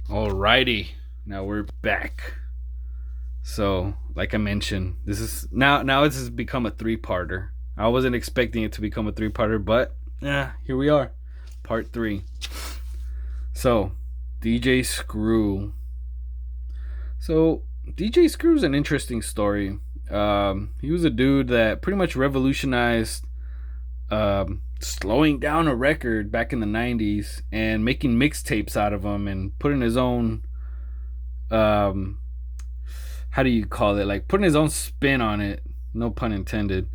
Alrighty, now we're back. So, like I mentioned, this has become a three-parter. I wasn't expecting it to become a three-parter, but yeah, here we are, part three. So, DJ Screw. So, DJ Screw's an interesting story. He was a dude that pretty much revolutionized slowing down a record back in the '90s and making mixtapes out of them and putting his own um, how do you call it? Like putting his own spin on it. No pun intended.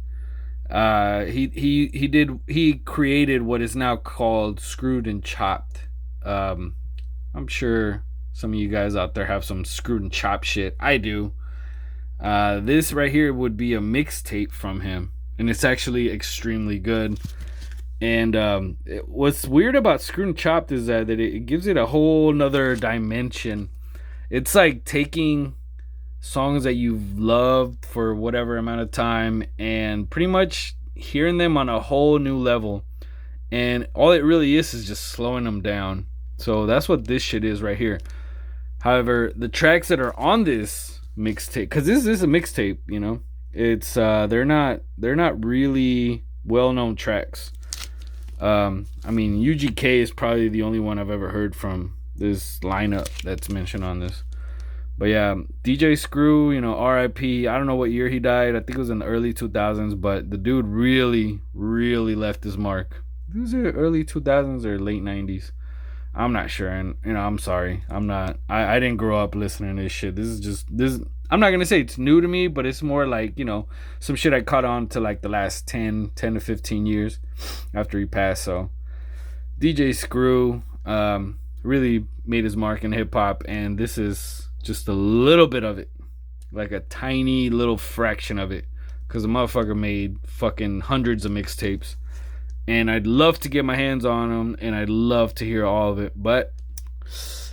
He created what is now called Screwed and Chopped. I'm sure some of you guys out there have some Screwed and Chopped shit. I do. This right here would be a mixtape from him, and it's actually extremely good. And what's weird about Screwed and Chopped is that it gives it a whole nother dimension. It's like taking songs that you've loved for whatever amount of time and pretty much hearing them on a whole new level. And all it really is just slowing them down. So that's what this shit is right here. However, the tracks that are on this mixtape, because this is a mixtape, you know, it's they're not really well known tracks. I mean, UGK is probably the only one I've ever heard from this lineup that's mentioned on this. But yeah, DJ Screw, you know, RIP. I don't know what year he died. I think it was in the early 2000s, but the dude really, really left his mark. Was it early 2000s or late 90s? I'm not sure. And, you know, I'm sorry. I didn't grow up listening to this shit. This. I'm not going to say it's new to me, but it's more like, you know, some shit I caught on to like the last 10 to 15 years after he passed. So DJ Screw really made his mark in hip hop, and this is just a little bit of it, like a tiny little fraction of it, because the motherfucker made fucking hundreds of mixtapes, and I'd love to get my hands on them, and I'd love to hear all of it, but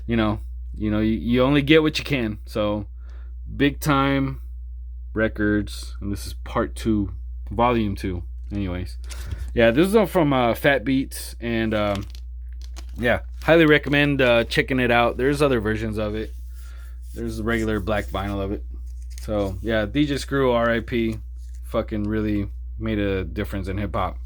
you only get what you can. So, Big Time Records, and this is part two, volume two. Anyways, yeah, this is from Fat Beats, and yeah, highly recommend checking it out. There's other versions of it. There's the regular black vinyl of it. So yeah, DJ Screw, RIP, fucking really made a difference in hip hop.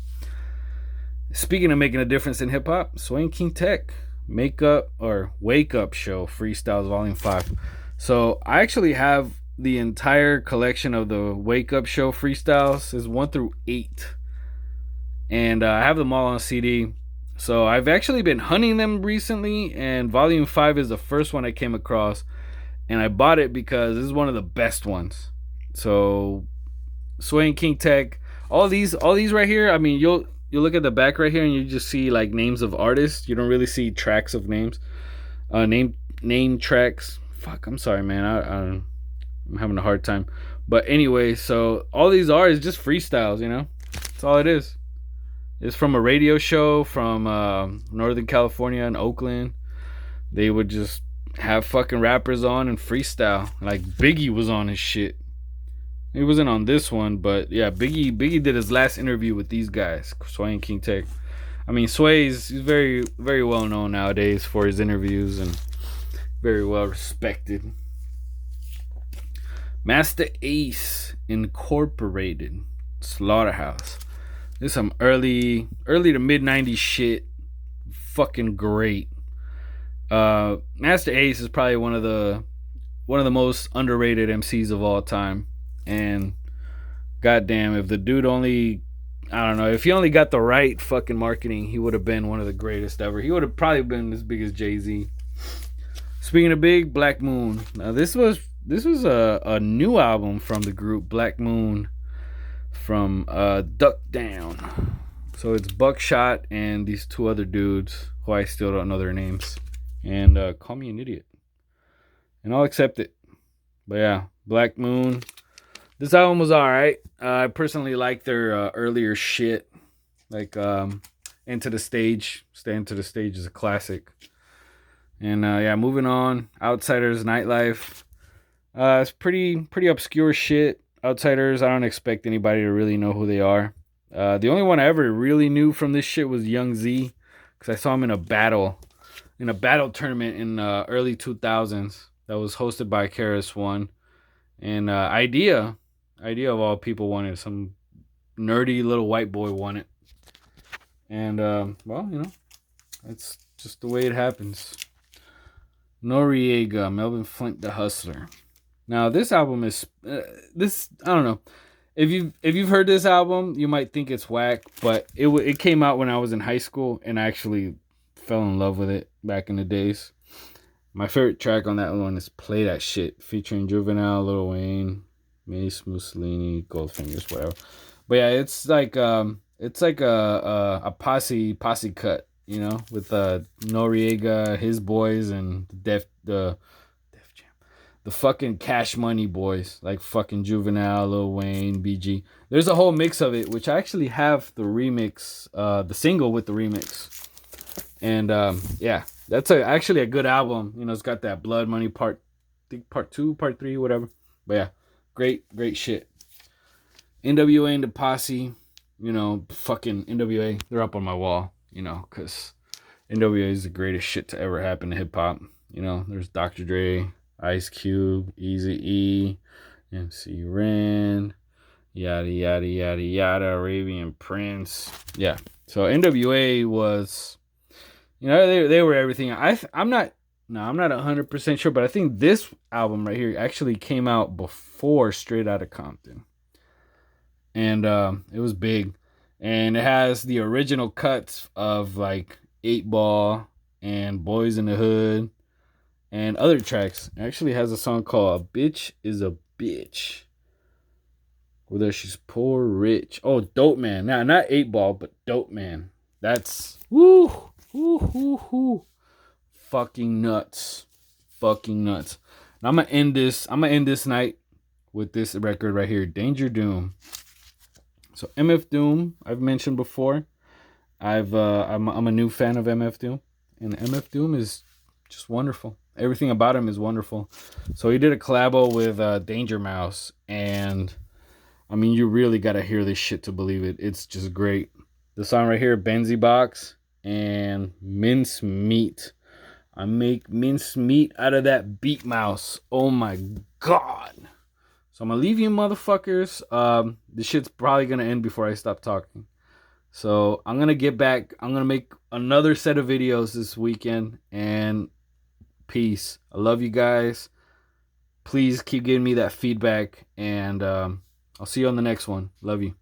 Speaking of making a difference in hip hop, Sway King Tech Makeup or Wake Up Show Freestyles Volume 5. So I actually have the entire collection of the Wake Up Show freestyles, is 1 through 8, and I have them all on CD. So I've actually been hunting them recently, and Volume 5 is the first one I came across, and I bought it because this is one of the best ones. So Sway and King Tech, all these right here. I mean, you'll look at the back right here, and you just see like names of artists. You don't really see tracks of names, name tracks. Fuck, I'm sorry, man. I'm having a hard time. But anyway, so all these are is just freestyles. You know, that's all it is. It's from a radio show from Northern California and Oakland. They would just have fucking rappers on and freestyle. Like Biggie was on his shit. He wasn't on this one, but yeah, Biggie did his last interview with these guys, Sway and King Tech. I mean, he's very, very well known nowadays for his interviews and very well respected. Master Ace Incorporated, Slaughterhouse. This is some early to mid '90s shit. Fucking great. Master Ace is probably one of the most underrated MCs of all time. And goddamn, if the dude only, I don't know, if he only got the right fucking marketing, he would have been one of the greatest ever. He would have probably been as big as Jay-Z. Speaking of big, Black Moon. Now this was a new album from the group Black Moon from Duck Down. So it's Buckshot and these two other dudes who I still don't know their names. And call me an idiot. And I'll accept it. But yeah, Black Moon. This album was alright. I personally like their earlier shit. Like Into the Stage. Stay Into the Stage is a classic. And yeah, moving on. Outsiders Nightlife. It's pretty obscure shit. Outsiders, I don't expect anybody to really know who they are. The only one I ever really knew from this shit was Young Z, because I saw him in a battle in a battle tournament in early 2000s that was hosted by Karis One, and idea of all people won it. Some nerdy little white boy won it, and well, it's just the way it happens. Noriega, Melvin Flint, the Hustler. Now this album is this, I don't know. If you've heard this album, you might think it's whack, but it came out when I was in high school, and I actually fell in love with it back in the days. My favorite track on that one is "Play That Shit," featuring Juvenile, Lil Wayne, Mace, Mussolini, Goldfingers, whatever. But yeah, it's like a posse cut, with Noriega, his boys, and the fucking Cash Money boys, like fucking Juvenile, Lil Wayne, BG. There's a whole mix of it, which I actually have the remix, the single with the remix. And yeah, that's actually a good album. It's got that Blood Money part 2, part 3, whatever. But yeah, great shit. NWA and the Posse, fucking NWA, they're up on my wall, because NWA is the greatest shit to ever happen to hip hop. There's Dr. Dre, Ice Cube, Eazy-E, MC Ren, yada yada yada yada, Arabian Prince. Yeah. So NWA was, they were everything. I'm not 100% sure, but I think this album right here actually came out before Straight Outta Compton. And it was big. And it has the original cuts of like 8 Ball and Boys in the Hood and other tracks. It actually has a song called "A Bitch Is a Bitch." Whether she's poor, rich. Oh, Dope Man. Now, not 8 Ball, but Dope Man. That's woo. Fucking nuts. Now I'm gonna end this night with this record right here, Danger Doom. So MF Doom, I've mentioned before. I'm a new fan of MF Doom, and MF Doom is just wonderful. Everything about him is wonderful. So he did a collabo with Danger Mouse, and I mean, you really gotta hear this shit to believe it. It's just great. The song right here, Benzie Box and Mince Meat. I make mince meat out of that beat mouse. Oh my god. So I'm gonna leave you motherfuckers. This shit's probably gonna end before I stop talking. So I'm gonna get back. I'm gonna make another set of videos this weekend. And peace. I love you guys. Please keep giving me that feedback. And I'll see you on the next one. Love you.